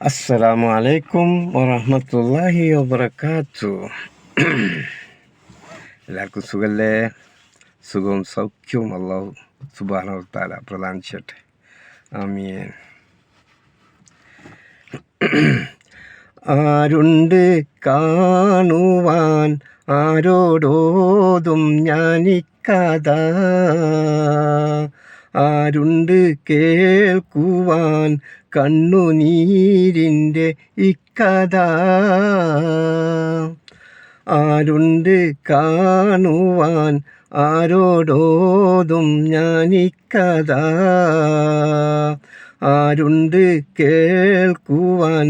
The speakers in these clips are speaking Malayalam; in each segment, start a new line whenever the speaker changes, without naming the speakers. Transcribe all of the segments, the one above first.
അസ്സലാമു അലൈക്കും വറഹ്മത്തുള്ളാഹി വബറകാത്തു. എല്ലാവർക്കും സുഖല്ലേ? സുഖവും സൗഖ്യവും അല്ലാഹു സുബ്ഹാനഹു വ തആല പ്രദാനം ചെയ്യട്ടെ. ആമീൻ. ആരുണ്ട് കാണുവാൻ, ആരോടോതും ഞാനിക്കഥ, ആരുണ്ട് കേൾക്കുവാൻ കണ്ണുനീരിൻ്റെ ഇക്കഥ, ആരുണ്ട് കാണുവാൻ ആരോടോതും ഞാനിക്കഥ, ആരുണ്ട് കേൾക്കുവാൻ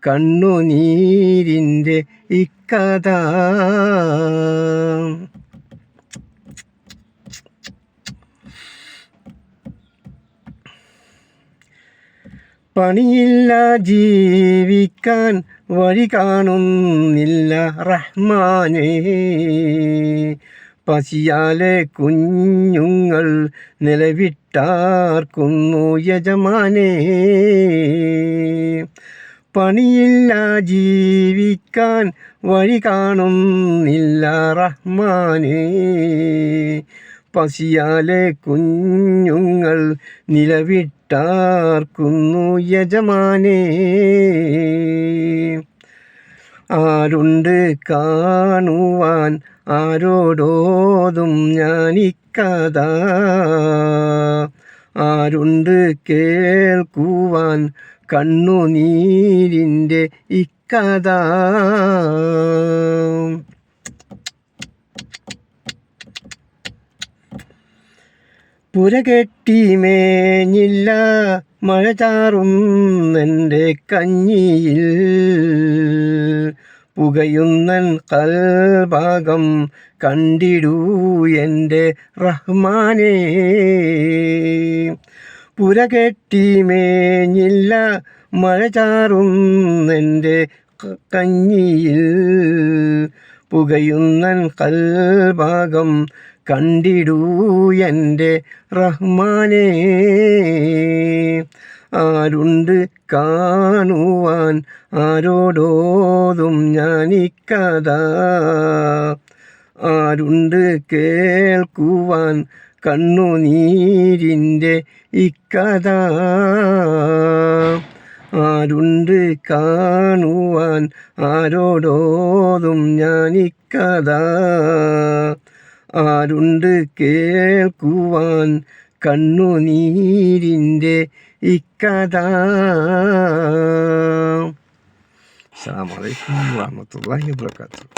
കണ്ണുനീരിൻ്റെ ഇക്കഥ. പണിയില്ല ജീവിക്കാൻ വഴി കാണുന്നില്ല റഹ്മാനേ, പസിയാലെ കുഞ്ഞുങ്ങൾ നിലവിട്ടാർക്കുന്നു യജമാനേ. പണിയില്ല ജീവിക്കാൻ വഴി കാണുന്നില്ല റഹ്മാനേ, പസിയാലെ കുഞ്ഞുങ്ങൾ നിലവിട്ടാർക്കുന്നു യജമാനേ. ആരുണ്ട് കാണുവാൻ ആരോടോതും ഞാനിക്കഥ, ആരുണ്ട് കേൾക്കുവാൻ കണ്ണുനീരിൻ്റെ ഇക്കഥ. പുരകെട്ടി മേഞ്ഞില്ല മഴ ചാറുന്നെൻ്റെ കഞ്ഞിയിൽ, പുകയുന്നൻ കൽഭാഗം കണ്ടിടൂ എൻ്റെ റഹ്മാനേ. പുരകെട്ടി മേഞ്ഞില്ല മഴ ചാറുന്നെൻ്റെ കഞ്ഞിയിൽ, പുകയുന്നൻ കൽഭാഗം കണ്ടിടൂ എൻ്റെ റഹ്മാനേ. ആരുണ്ട് കാണുവാൻ ആരോടോതും ഞാനിക്കഥ, ആരുണ്ട് കേൾക്കുവാൻ കണ്ണുനീരിൻ്റെ ഇക്കഥ, ആരുണ്ട് കാണുവാൻ ആരോടോതും ഞാനിക്കഥ, ആരുണ്ട് കേൾക്കുവാൻ കണ്ണുനീരിൻ്റെ ഇക്കഥ. അസ്സലാമു അലൈക്കും വറഹ്മത്തുള്ളാഹി വബറകാതുഹു.